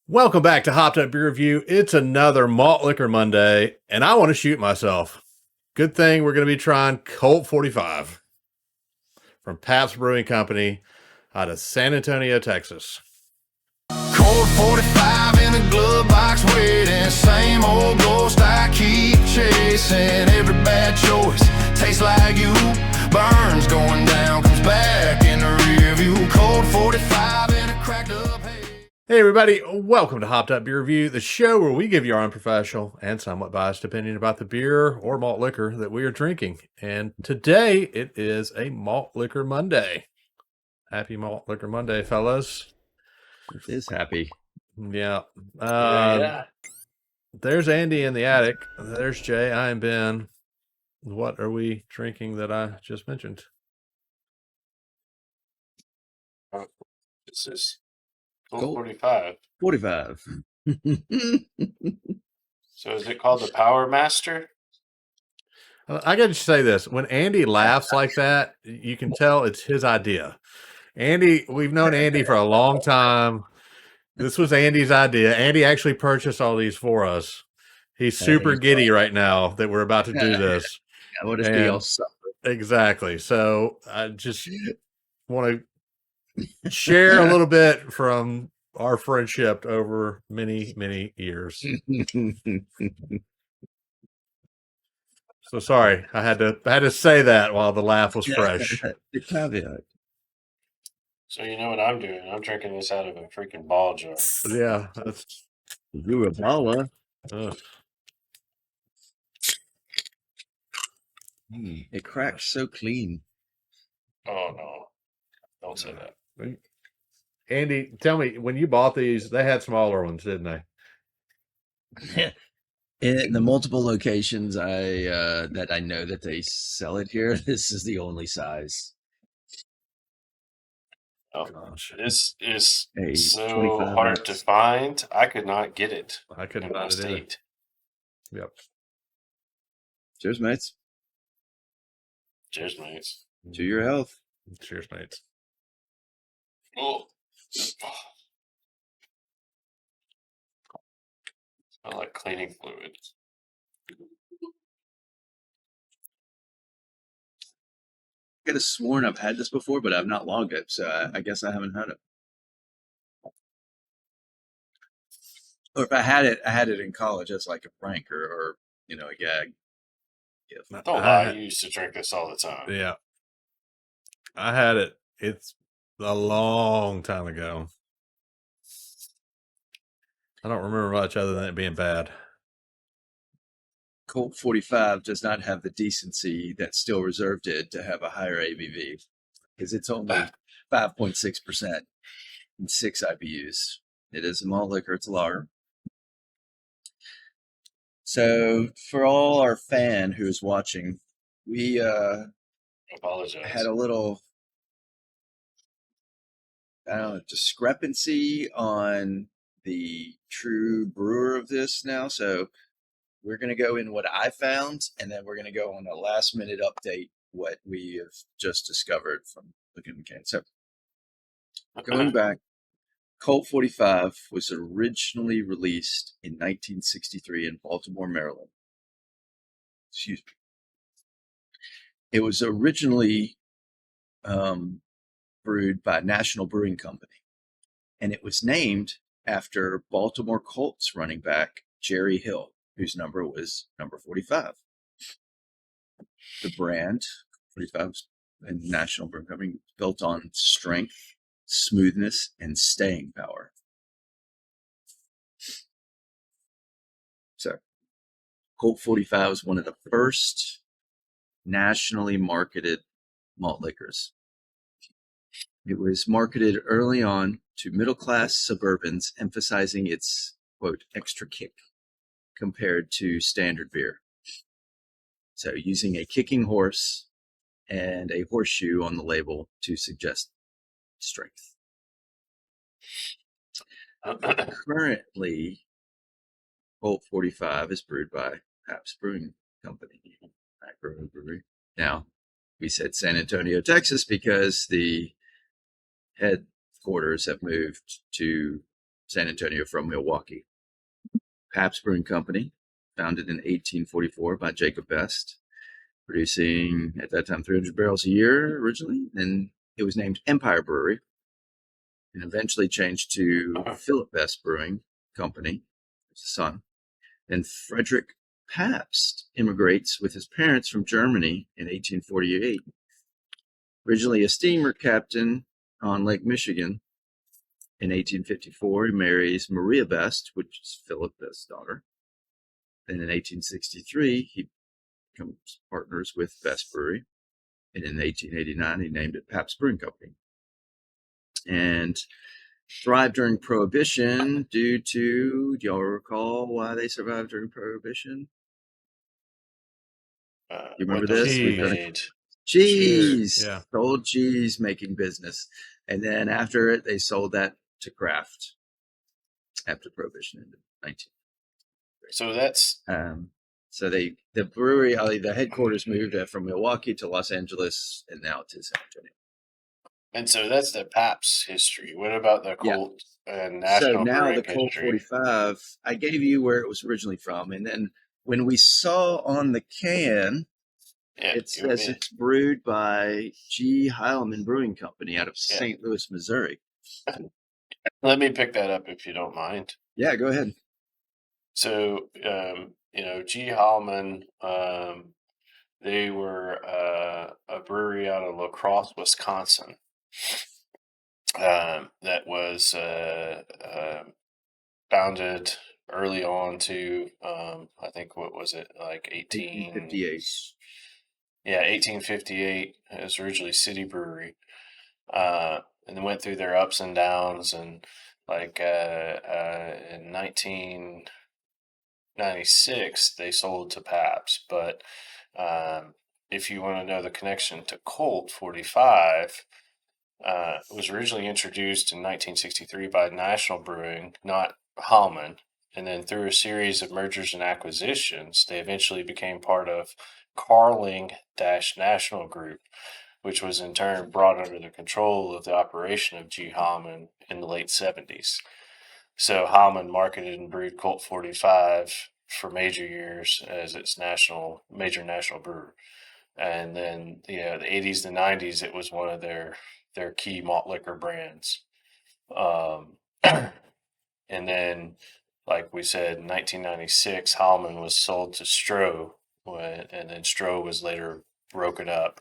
Welcome back to Hopped Up Beer Review. It's another Malt Liquor Monday, and I want to shoot myself. Good thing we're going to be trying Colt 45 from Pabst Brewing Company out of San Antonio, Texas. Colt 45 in a glove box waiting. Same old ghost I keep chasing. Every bad choice tastes like you. Burns going down, comes back in the rear view. Colt 45 in a cracked up hay. Hey everybody, welcome to Hopped Up Beer Review, the show where we give you our unprofessional and somewhat biased opinion about the beer or malt liquor that we are drinking. And today it is a Malt Liquor Monday. Happy Malt Liquor Monday, fellas. It is happy. Yeah. Yeah. There's Andy in the attic. There's Jay. I am Ben. What are we drinking that I just mentioned? This is Colt. 45. 45. So is it called the Power Master? I got to say this. When Andy laughs like that, you can tell it's his idea. Andy, we've known Andy for a long time. This was Andy's idea. Andy actually purchased all these for us. He's super giddy right now that we're about to do this. I want to be all suffer. Exactly. So I just want to share a little bit from our friendship over many, many years. So sorry, I had to say that while the laugh was fresh. The caveat. So you know what I'm doing? I'm drinking this out of a freaking ball jar. Yeah, that's. You were a baller. It cracks so clean. Oh no. Don't say that. Andy, tell me, when you bought these, they had smaller ones, didn't they? In the multiple locations that I know that they sell it here, this is the only size. Oh Gosh. This is Hey, so 25 hard to bucks. find. I could not get it I couldn't in my find it either. state. Yep. Cheers, mates. Cheers, mates. To your health. Cheers, mates. Oh. I like cleaning fluid. I could have sworn I've had this before, but I've not logged it, so I guess I haven't had it. Or if I had it in college as like a prank or a gag. gift. Don't lie, you used to drink this all the time. Yeah. I had it. It's a long time ago. I don't remember much other than it being bad. Colt 45 does not have the decency that Still Reserve did to have a higher ABV because it's only 5.6% and 6 IBUs. It is a malt liquor. It's a lager. So for all our fan who is watching, we Apologize. had a little discrepancy on the true brewer of this now. So we're going to go in what I found, and then we're going to go on a last minute update what we have just discovered from looking at the can. So going back, Colt 45 was originally released in 1963 in Baltimore, Maryland. Excuse me. It was originally brewed by National Brewing Company, and it was named after Baltimore Colts running back Jerry Hill, whose number was number 45. The brand 45 and National Brewing Company built on strength, smoothness, and staying power. So, Colt 45 was one of the first nationally marketed malt liquors. It was marketed early on to middle-class suburbans, emphasizing its, quote, extra kick compared to standard beer. So using a kicking horse and a horseshoe on the label to suggest strength. Currently, Colt 45 is brewed by Pabst Brewing Company. Brewery. Now, we said San Antonio, Texas, because the headquarters have moved to San Antonio from Milwaukee. Pabst Brewing Company, founded in 1844 by Jacob Best, producing at that time 300 barrels a year originally. And it was named Empire Brewery and eventually changed to Philip Best Brewing Company, his son. Then Frederick Pabst immigrates with his parents from Germany in 1848. Originally a steamer captain on Lake Michigan, in 1854, he marries Maria Best, which is Philip Best's daughter. Then in 1863, he becomes partners with Best Brewery. And in 1889, he named it Pabst Brewing Company. And thrived during Prohibition due to, do y'all recall why they survived during Prohibition? You remember this? We've done it. Cheese. Yeah. Sold cheese making business. And then after it, they sold that to craft after Prohibition ended. 19. So that's so the brewery, the headquarters moved from Milwaukee to Los Angeles, and now to San Antonio. And so that's the Pabst history. What about the Colt and National So now Brewing the Colt history? 45, I gave you where it was originally from, and then when we saw on the can, it says it's brewed by G. Heilman Brewing Company out of St. Louis, Missouri. Let me pick that up if you don't mind. Yeah, go ahead. So, G. Heilman, they were a brewery out of La Crosse, Wisconsin. That was founded early on to, I think, what was it, like 1858. Yeah, 1858. It was originally City Brewery. And they went through their ups and downs, and like in 1996, they sold to Pabst. But if you want to know the connection to Colt 45, it was originally introduced in 1963 by National Brewing, not Heilman. And then through a series of mergers and acquisitions, they eventually became part of Carling-National Group, which was in turn brought under the control of the operation of G. Heilman in the late 70s. So Heilman marketed and brewed Colt 45 for major years as its major national brewer. And then, the 80s and 90s, it was one of their key malt liquor brands. And then, like we said, in 1996, Heilman was sold to Stroh, and then Stroh was later broken up.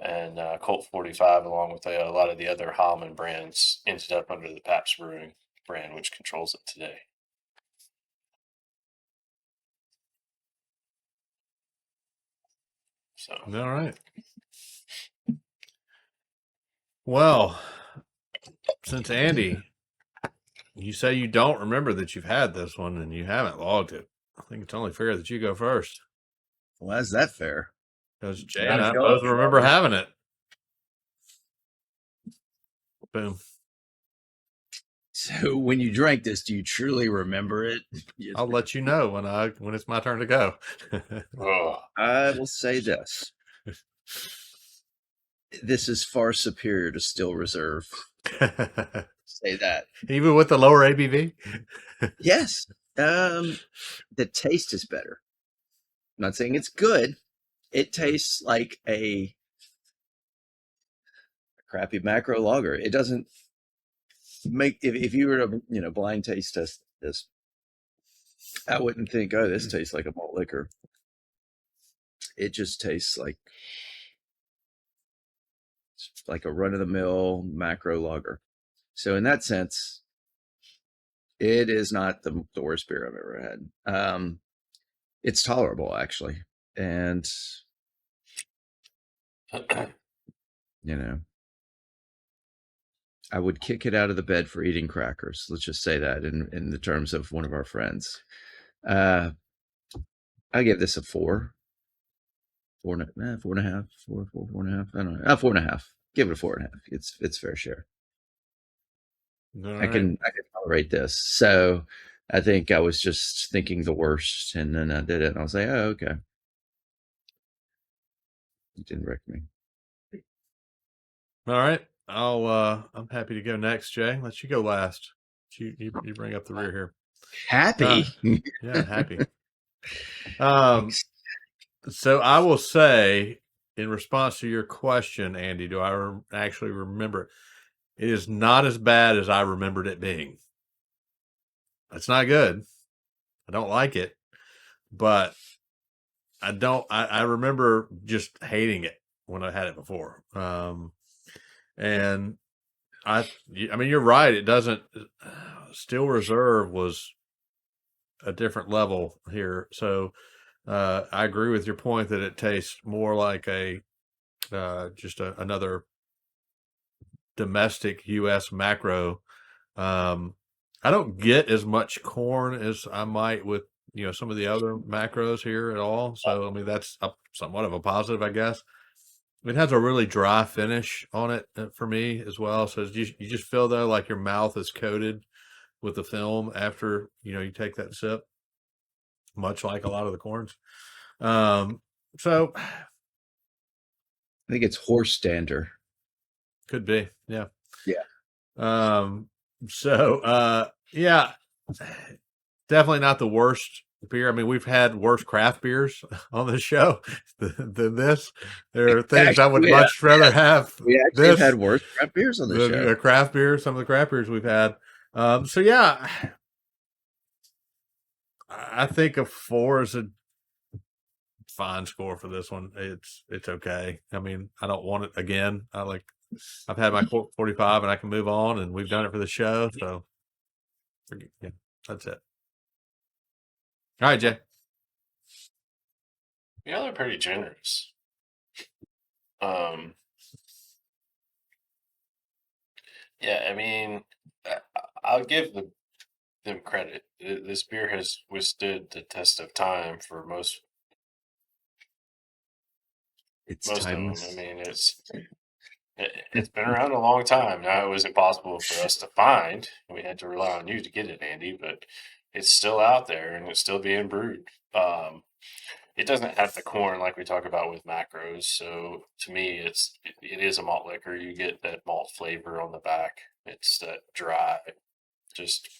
And Colt 45, along with a lot of the other Heilman brands, ended up under the Pabst Brewing brand, which controls it today. So, all right. Well, since Andy, you say you don't remember that you've had this one and you haven't logged it, I think it's only fair that you go first. Well, is that fair? Because Jay and I both remember having it. Boom. So when you drank this, do you truly remember it? I'll let you know when it's my turn to go. I will say this. This is far superior to Still Reserve. Say that. Even with the lower ABV? Yes. The taste is better. I'm not saying it's good. It tastes like a crappy macro lager. It doesn't make, if you were to, blind taste test this, I wouldn't think, oh, this tastes like a malt liquor. It just tastes like a run-of-the-mill macro lager. So in that sense, it is not the worst beer I've ever had. It's tolerable, actually. And, I would kick it out of the bed for eating crackers. Let's just say that in the terms of one of our friends. I give this a 4. 4.5. 4.5. I don't know. 4.5. Give it a 4.5. It's fair share. All I can tolerate this. So I think I was just thinking the worst, and then I did it, and I was like, oh, okay. It didn't wreck me. All right. I'm happy to go next, Jay. Let you go last. You bring up the rear here. Happy. Yeah, happy. So I will say, in response to your question, Andy, do I actually remember? It is not as bad as I remembered it being. It's not good. I don't like it, but I remember just hating it when I had it before. And I mean, you're right. It doesn't. Steel Reserve was a different level here. So I agree with your point that it tastes more like another domestic U.S. macro. I don't get as much corn as I might with some of the other macros here at all. So I mean that's somewhat of a positive, I guess. It has a really dry finish on it for me as well. So you just feel though like your mouth is coated with the film after you take that sip, much like a lot of the corns. So I think it's horse dander. could be, yeah. Yeah. Yeah, definitely not the worst beer. I mean, we've had worse craft beers on the show than this. There are things I would much rather have. We actually have had worse craft beers on the show. Craft beer, some of the craft beers we've had. So yeah, I think a 4 is a fine score for this one. It's okay. I mean, I don't want it again. I've had my 45 and I can move on, and we've done it for the show. So yeah, that's it. All right, Jay. Yeah, they're pretty generous. Yeah, I mean, I'll give them credit. This beer has withstood the test of time for most of them. I mean, it's been around a long time. Now, it was impossible for us to find. We had to rely on you to get it, Andy, but it's still out there and it's still being brewed. It doesn't have the corn like we talk about with macros. So to me, it is a malt liquor. You get that malt flavor on the back. It's that dry, just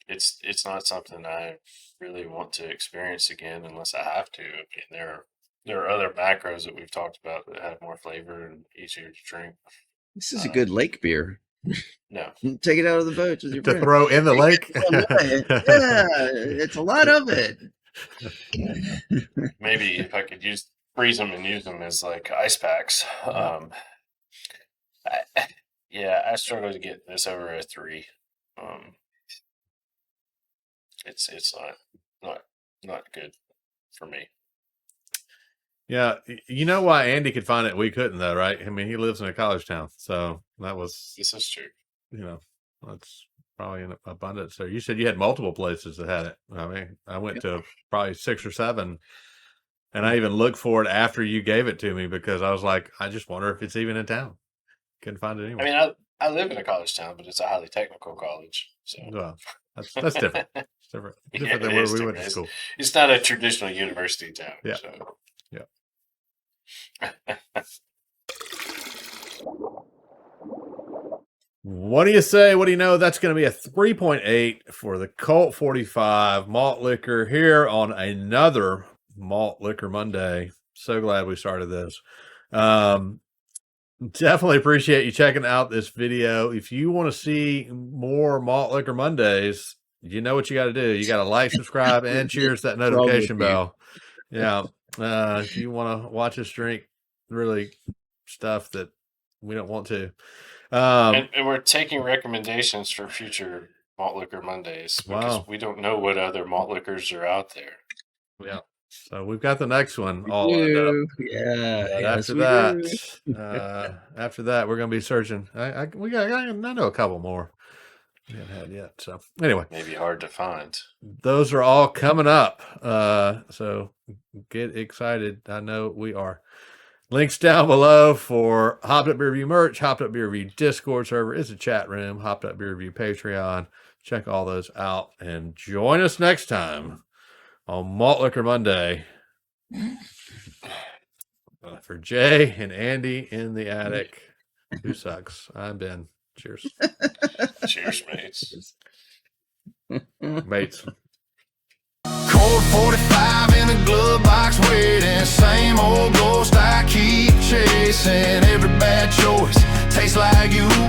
it's not something I really want to experience again unless I have to. I mean, there are other macros that we've talked about that have more flavor and easier to drink. This is a good lake beer. No, take it out of the boat with your to friend. Throw in the lake. Yeah, it's a lot of it. Maybe if I could freeze them and use them as like ice packs. I struggle to get this over a 3. It's not good for me. Yeah, you know why Andy could find it, we couldn't, though, right? I mean, he lives in a college town, so This is true. That's probably in abundance. So you said you had multiple places that had it. I mean, I went to probably 6 or 7, and I even looked for it after you gave it to me because I was like, I just wonder if it's even in town. Couldn't find it anywhere. I mean, I live in a college town, but it's a highly technical college. So well, that's different. It's different than where we went to school. It's not a traditional university town. Yeah. So. Yeah. What do you say? What do you know? That's going to be a 3.8 for the Colt 45 malt liquor here on another Malt Liquor Monday. So glad we started this. Definitely appreciate you checking out this video. If you want to see more Malt Liquor Mondays, you know what you got to do. You got to like, subscribe, and cheers that notification bell. Yeah. If you want to watch us drink really stuff that we don't want to. And we're taking recommendations for future Malt Liquor Mondays because we don't know what other malt liquors are out there. Yeah. So we've got the next one all yeah. after that, we're going to be searching. I know a couple more we haven't had yet. So anyway, maybe hard to find. Those are all coming up. So get excited. I know we are. Links down below for Hopped Up Beer Review merch, Hopped Up Beer Review Discord server. It's a chat room, Hopped Up Beer Review Patreon. Check all those out and join us next time on Malt Liquor Monday. For Jay and Andy in the attic, who sucks? I'm Ben. Cheers. Cheers, mates. Mates. Colt 45 in a glove box waiting. Same old ghost I keep chasing. Every bad choice tastes like you.